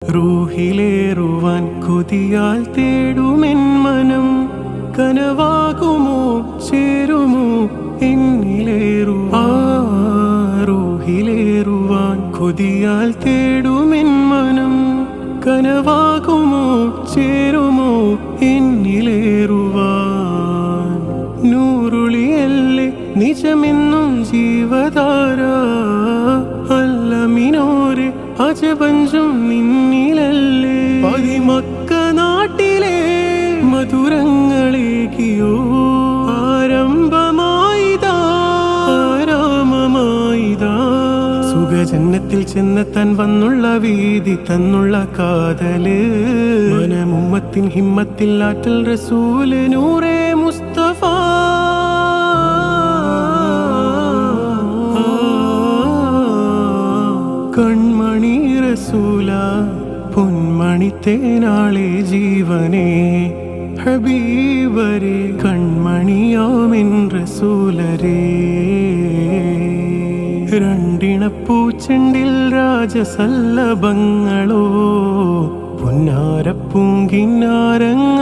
റൂഹിലേറുവാൻ കൊതിയാൽ തേടുമെൻ മനം കനവാകുമോ ചേരുമോ റൂഹിലേറുവാൻ കൊതിയാൽ തേടുമെൻ മനം കനവാകുമോ ചേരുമോ എന്നിലേറുവാൻ നൂറുളിയല്ലേ നിജമെന്നും ജീവധാര അല്ലമിനോരെ അജപഞ്ചും നിന്നിലല്ലേ പതിമക്ക നാട്ടിലെ മധുരങ്ങളേകിയോ ആരംഭമായിതാ ആരാമമായിതാ സുഖജന്നത്തിൽ ചെന്നെത്താൻ വന്നുള്ള വീതി തന്നുള്ള കാതല് മനമുമ്മത്തിൻ ഹിമ്മത്തിൽ ആറ്റൽ റസൂല് നൂറേ മുസ്തഫ കൺമണി റസൂല പൊന്മണി തേനാളെ ജീവനെ ഹബീബരെ കൺമണിയാമിൻ റസൂലരേ രണ്ടിണപ്പൂച്ചെണ്ടിൽ രാജസല്ലഭങ്ങളോ പുന്നാരപ്പൂങ്കിന്നാരങ്ങൾ